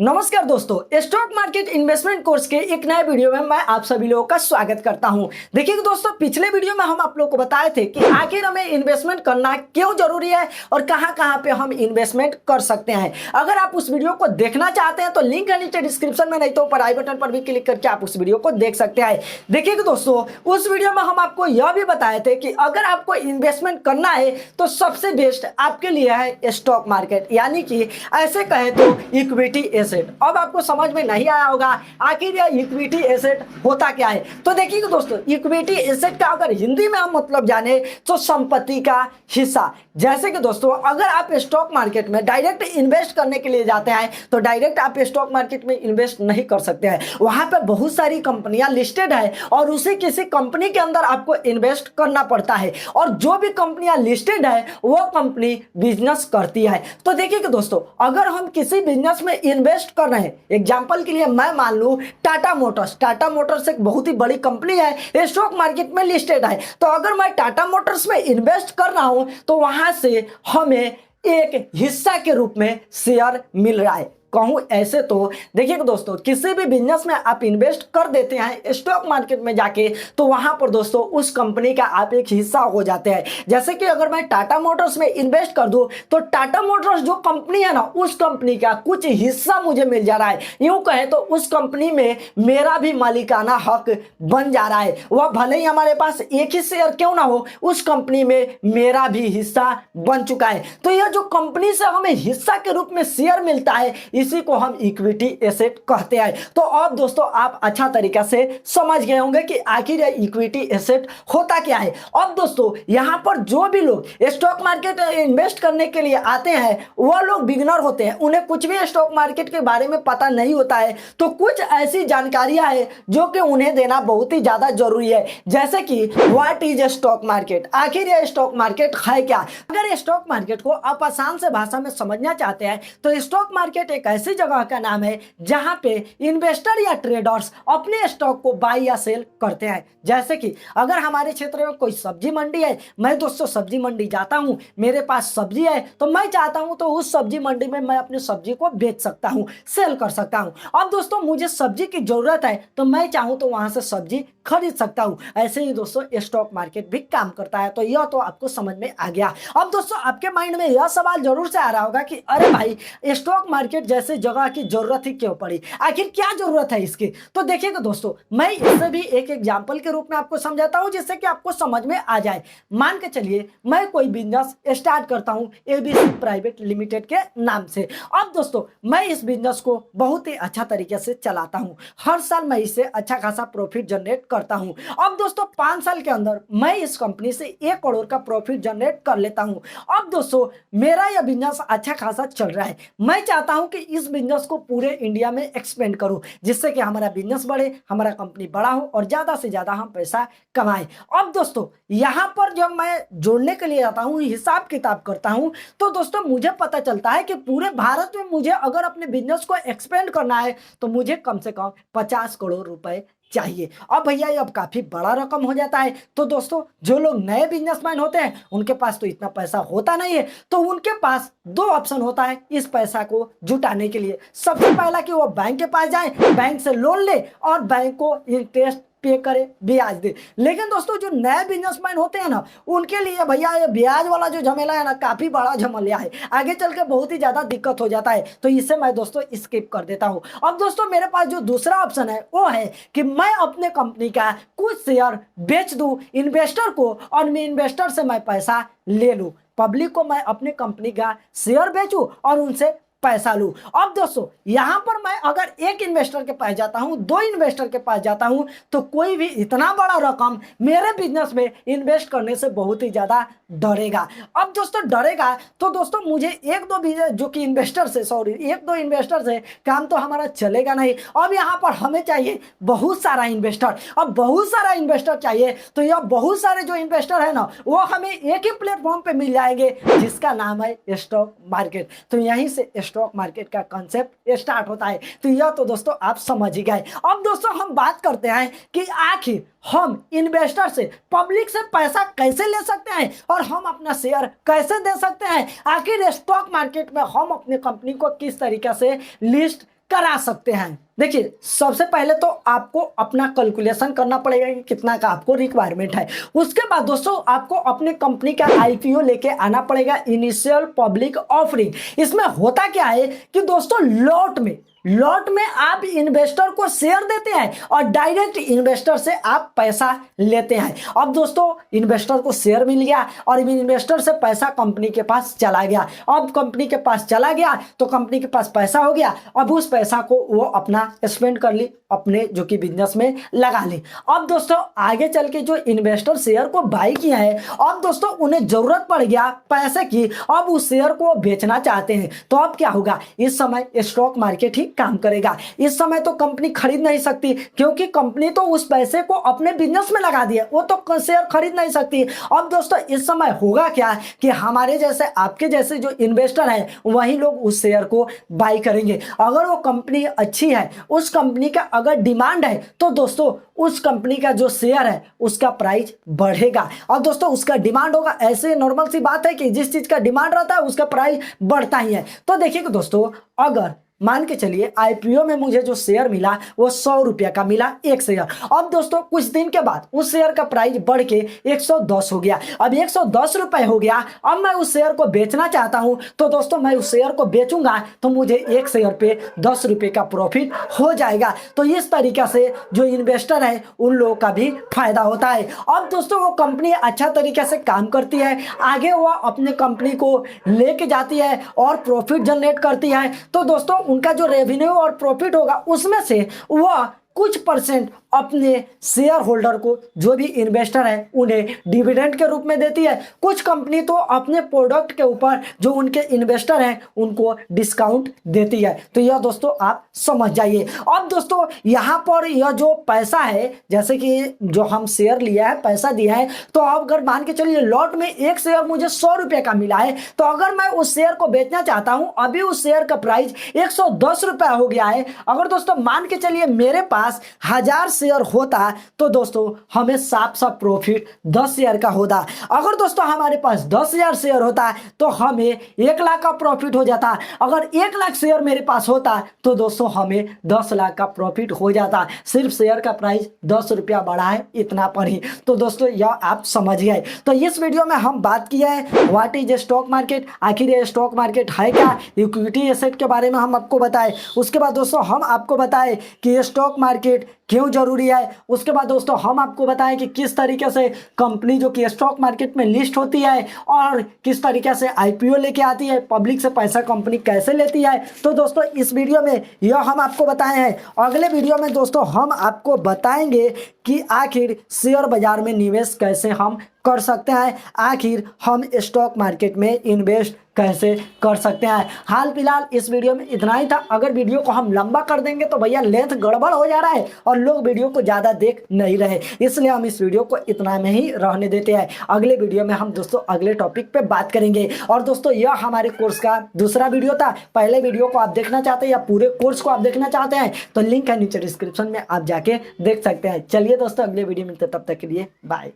नमस्कार दोस्तों, stock market investment course के एक नए वीडियो में मैं आप सभी लोगों का स्वागत करता हूं। देखिए दोस्तों, पिछले वीडियो में हम आप लोगों को बताए थे कि आखिर हमें इन्वेस्टमेंट करना क्यों जरूरी है और कहां-कहां पे हम इन्वेस्टमेंट कर सकते हैं। अगर आप उस वीडियो को देखना चाहते हैं तो लिंक है नीचे डिस्क्रिप्शन में, नहीं तो ऊपर आई बटन पर भी क्लिक करके आप उस वीडियो को देख सकते हैं। देखिए दोस्तों, उस वीडियो में हम आपको यह भी बताए थे कि अगर आपको इन्वेस्टमेंट करना है तो सबसे बेस्ट आपके लिए है स्टॉक मार्केट, यानी कि ऐसे कहे तो इक्विटी एसेट। अब आपको समझ में नहीं आया होगा आखिर यह इक्विटी एसेट होता क्या है। तो देखिए दोस्तों, इक्विटी एसेट का अगर हिंदी में हम मतलब जाने तो संपत्ति का हिस्सा। जैसे कि दोस्तों, अगर आप स्टॉक मार्केट में डायरेक्ट इन्वेस्ट करने के लिए जाते हैं तो डायरेक्ट आप स्टॉक मार्केट में इन्वेस्ट नहीं कर सकते हैं। वहां पर बहुत सारी कंपनियां लिस्टेड है और उसी किसी कंपनी के अंदर आपको इन्वेस्ट करना पड़ता है, और जो भी कंपनियां लिस्टेड है वो कंपनी बिजनेस करती है। तो देखिए कि दोस्तों, अगर हम किसी बिजनेस में इन्वेस्ट कर रहे हैं, एग्जांपल के लिए मैं मान लूं टाटा मोटर्स एक बहुत ही बड़ी कंपनी है, स्टॉक मार्केट में लिस्टेड है। तो अगर मैं टाटा मोटर्स में इन्वेस्ट कर रहा हूं तो वहां से हमें एक हिस्सा के रूप में शेयर मिल रहा है। कहूं ऐसे तो देखिए दोस्तों, किसी भी बिजनेस में आप इन्वेस्ट कर देते हैं स्टॉक मार्केट में जाके तो वहां पर दोस्तों उस कंपनी का आप एक हिस्सा हो जाते हैं। जैसे कि अगर मैं टाटा मोटर्स में इन्वेस्ट कर दूं तो टाटा मोटर्स जो कंपनी है ना, उस कंपनी का कुछ हिस्सा मुझे मिल जा रहा है। यूं कहे तो उस कंपनी में मेरा भी मालिकाना हक बन जा रहा है। वह भले ही हमारे पास एक ही शेयर क्यों ना हो, उस कंपनी में मेरा भी हिस्सा बन चुका है। तो यह जो कंपनी से हमें हिस्सा के रूप में शेयर मिलता है, इसी को हम इक्विटी एसेट कहते हैं। तो अब दोस्तों आप अच्छा तरीका से समझ गए होंगे कि आखिर यह इक्विटी एसेट होता क्या है। अब दोस्तों, यहां पर जो भी लोग स्टॉक मार्केट इन्वेस्ट करने के लिए आते हैं वो लोग बिगिनर होते हैं, उन्हें कुछ भी स्टॉक मार्केट के बारे में पता नहीं होता है। तो कुछ ऐसी जानकारियां हैं जो कि उन्हें देना बहुत ही ज्यादा जरूरी है। जैसे कि व्हाट इज स्टॉक मार्केट, आखिर यह स्टॉक मार्केट है क्या। अगर स्टॉक मार्केट को आप आसान से भाषा में समझना चाहते हैं तो स्टॉक मार्केट एक ऐसी जगह का नाम है जहां पे इन्वेस्टर या ट्रेडर्स अपने स्टॉक को बाय या सेल करते हैं। जैसे कि अगर हमारे क्षेत्र में कोई सब्जी मंडी है, मैं दोस्तों सब्जी मंडी जाता हूं, मेरे पास सब्जी है तो मैं चाहता हूं तो उस सब्जी मंडी में मैं अपनी सब्जी को बेच सकता हूं, सेल कर सकता हूं। अब दोस्तों मुझे सब्जी की जरूरत है तो मैं चाहूं तो वहां से सब्जी खरीद सकता हूं। ऐसे ही दोस्तों स्टॉक मार्केट भी काम करता है। तो यह तो आपको समझ में आ गया। अब दोस्तों आपके माइंड में यह सवाल जरूर से आ रहा होगा कि अरे भाई, स्टॉक मार्केट जैसे जगह की जरूरत ही क्यों पड़ी, आखिर क्या जरूरत है इसकी। तो देखिएगा दोस्तों, मैं इससे भी एक एग्जांपल के रूप में आपको समझाता हूं जिससे कि आपको समझ में आ जाए। मान के चलिए मैं कोई बिजनेस स्टार्ट करता हूं एबीसी प्राइवेट लिमिटेड के नाम से। अब दोस्तों मैं इस बिजनेस को बहुत ही अच्छा तरीके से चलाता हूं, हर साल मैं इससे अच्छा खासा प्रॉफिट जनरेट करता हूं। अब दोस्तों 5 साल के अंदर मैं इस कंपनी से 1 करोड़ का प्रॉफिट जनरेट कर लेता हूं। अब दोस्तों मेरा यह बिजनेस अच्छा खासा चल रहा है, मैं चाहता हूं कि इस बिजनेस को पूरे इंडिया में एक्सपेंड करूं जिससे कि हमारा बिजनेस बढ़े, हमारा कंपनी बड़ा हो और ज्यादा से ज्यादा हम पैसा कमाएं। अब दोस्तों यहां पर जब मैं जोड़ने के लिए आता हूं, हिसाब किताब करता हूं, तो दोस्तों मुझे पता चलता है कि पूरे भारत में मुझे अगर अपने बिजनेस को एक्सपेंड करना है तो मुझे कम से कम 50 करोड़ रुपए चाहिए। अब भैया ये अब काफी बड़ा रकम हो जाता है। तो दोस्तों जो लोग नए बिजनेसमैन होते हैं उनके पास तो इतना पैसा होता नहीं है, तो उनके पास 2 ऑप्शन होता है इस पैसा को जुटाने के लिए। सबसे पहला कि वो बैंक के पास जाए, बैंक से लोन ले और बैंक को इंटरेस्ट पे करे, ब्याज दे। लेकिन दोस्तों जो नए बिजनेसमैन होते हैं ना, उनके लिए भैया ये ब्याज वाला जो झमेला है ना, काफी बड़ा झमेला है, आगे चल के बहुत ही ज्यादा दिक्कत हो जाता है। तो इसे मैं दोस्तों स्किप कर देता हूं। अब दोस्तों मेरे पास जो दूसरा ऑप्शन है वो है कि मैं अपने कंपनी का कुछ शेयर बेच दूं इन्वेस्टर को और मैं इन्वेस्टर से मैं पैसा ले लूं, पब्लिक को मैं अपने कंपनी का शेयर बेचूं और उनसे पैसा लूं। अब दोस्तों यहां पर मैं अगर एक इन्वेस्टर के पास जाता हूं, 2 इन्वेस्टर के पास जाता हूं, तो कोई भी इतना बड़ा रकम मेरे बिजनेस में इन्वेस्ट करने से बहुत ही ज्यादा डरेगा। अब दोस्तों डरेगा तो दोस्तों मुझे एक दो इन्वेस्टर से काम तो हमारा चलेगा नहीं। अब यहां पर हमें चाहिए बहुत सारा इन्वेस्टर। अब बहुत सारा इन्वेस्टर चाहिए तो यह बहुत सारे जो इन्वेस्टर है ना, वो हमें एक ही प्लेटफॉर्म पे मिल जाएंगे जिसका नाम है स्टॉक मार्केट। तो यहीं से स्टॉक मार्केट का कॉन्सेप्ट स्टार्ट होता है। तो यह तो दोस्तों आप समझ ही गए। अब दोस्तों हम बात करते हैं कि आखिर हम इन्वेस्टर से, पब्लिक से पैसा कैसे ले सकते हैं और हम अपना शेयर कैसे दे सकते हैं। आखिर स्टॉक मार्केट में हम अपने कंपनी को किस तरीके से लिस्ट करा सकते हैं। देखिए, सबसे पहले तो आपको अपना कैलकुलेशन करना पड़ेगा कि कितना का आपको रिक्वायरमेंट है। उसके बाद दोस्तों आपको अपने कंपनी का आईपीओ लेके आना पड़ेगा, इनिशियल पब्लिक ऑफरिंग। इसमें होता क्या है कि दोस्तों लॉट में आप इन्वेस्टर को शेयर देते हैं और डायरेक्ट इन्वेस्टर से आप पैसा लेते हैं। अब दोस्तों इन्वेस्टर को शेयर मिल गया और इन्वेस्टर से पैसा कंपनी के पास चला गया। अब कंपनी के पास चला गया तो कंपनी के पास पैसा हो गया। अब उस पैसा को वो अपना स्पेंड कर ली, अपने जो कि बिजनेस में लगा ली। अब दोस्तों आगे चल के जो इन्वेस्टर शेयर को बाई किया है, अब दोस्तों उन्हें जरूरत पड़ गया पैसे की, अब उस शेयर को बेचना चाहते हैं। तो अब क्या होगा, इस समय स्टॉक मार्केट ही काम करेगा। इस समय तो कंपनी खरीद नहीं सकती क्योंकि कंपनी तो उस पैसे को अपने बिजनेस में लगा दिया, वो तो शेयर खरीद नहीं सकती। अब दोस्तों इस समय होगा क्या कि हमारे जैसे आपके जैसे जो इन्वेस्टर हैं वही लोग उस शेयर को बाई करेंगे। अगर वो कंपनी अच्छी है, उस कंपनी का अगर डिमांड है, तो दोस्तों उस कंपनी का जो शेयर है उसका प्राइस बढ़ेगा। और दोस्तों उसका डिमांड होगा, ऐसे नॉर्मल सी बात है कि जिस चीज का डिमांड रहता है उसका प्राइस बढ़ता ही है। तो देखिए दोस्तों, अगर मान के चलिए आईपीओ में मुझे जो शेयर मिला वो 100 रुपया का मिला एक शेयर। अब दोस्तों कुछ दिन के बाद उस शेयर का प्राइस बढ़ के 110 हो गया। अब 110 रुपए हो गया। अब मैं उस शेयर को बेचना चाहता हूं, तो दोस्तों मैं उस शेयर को बेचूंगा तो मुझे एक शेयर पे 10 रुपए का प्रॉफिट हो जाएगा। तो इस तरीके से जो इन्वेस्टर है उन लोगों का भी फायदा होता है। अब दोस्तों वो कंपनी अच्छा तरीके से काम करती है, आगे वो अपने कंपनी को लेके जाती है और प्रॉफिट जनरेट करती है। तो दोस्तों उनका जो रेवेन्यू और प्रॉफिट होगा उसमें से वह कुछ परसेंट अपने शेयर होल्डर को, जो भी इन्वेस्टर है, उन्हें डिविडेंड के रूप में देती है। कुछ कंपनी तो अपने प्रोडक्ट के ऊपर जो उनके इन्वेस्टर हैं उनको डिस्काउंट देती है। तो यह दोस्तों आप समझ जाइए। अब दोस्तों यहाँ पर यह जो पैसा है, जैसे कि जो हम शेयर लिया है, पैसा दिया है, तो अब अगर मान के चलिए लॉट में एक शेयर मुझे 100 रुपये का मिला है, तो अगर मैं उस शेयर को बेचना चाहता हूं, अभी उस शेयर का प्राइस 110 रुपया हो गया है। अगर दोस्तों मान के चलिए मेरे पास 1000 शेयर होता तो दोस्तों हमें साफ प्रॉफिट 10 शेयर का होता। अगर दोस्तों हमारे पास 10,000 शेयर होता तो हमें 1 लाख का प्रॉफिट हो जाता। अगर 1 लाख शेयर मेरे पास होता तो दोस्तों हमें 10 लाख का प्रॉफिट हो जाता। सिर्फ शेयर का प्राइस 10 रुपया बढ़ा है, इतना पर ही। तो दोस्तों यह आप समझ गए। तो इस वीडियो में हम बात किया है व्हाट इज स्टॉक मार्केट, आखिर ये स्टॉक मार्केट है क्या, इक्विटी एसेट के बारे में हम आपको बताए। उसके बाद दोस्तों हम आपको बताए कि ये स्टॉक मार्केट क्यों जरूरी है। उसके बाद दोस्तों हम आपको बताएं कि किस तरीके से कंपनी जो कि स्टॉक मार्केट में लिस्ट होती है और किस तरीके से आईपीओ लेके आती है, पब्लिक से पैसा कंपनी कैसे लेती है। तो दोस्तों इस वीडियो में यह हम आपको बताए हैं। अगले वीडियो में दोस्तों हम आपको बताएंगे कि आखिर शेयर बाजार में निवेश कैसे हम कर सकते हैं, आखिर हम स्टॉक मार्केट में इन्वेस्ट कैसे कर सकते हैं। हाल फिलहाल इस वीडियो में इतना ही था। अगर वीडियो को हम लंबा कर देंगे तो भैया लेंथ गड़बड़ हो जा रहा है और लोग वीडियो को ज़्यादा देख नहीं रहे, इसलिए हम इस वीडियो को इतना में ही रहने देते हैं। अगले वीडियो में हम दोस्तों अगले टॉपिक पे बात करेंगे। और दोस्तों यह हमारे कोर्स का दूसरा वीडियो था। पहले वीडियो को आप देखना चाहते हैं या पूरे कोर्स को आप देखना चाहते हैं तो लिंक है नीचे डिस्क्रिप्शन में, आप जाके देख सकते हैं। चलिए दोस्तों अगले वीडियो में मिलते हैं, तब तक के लिए बाय।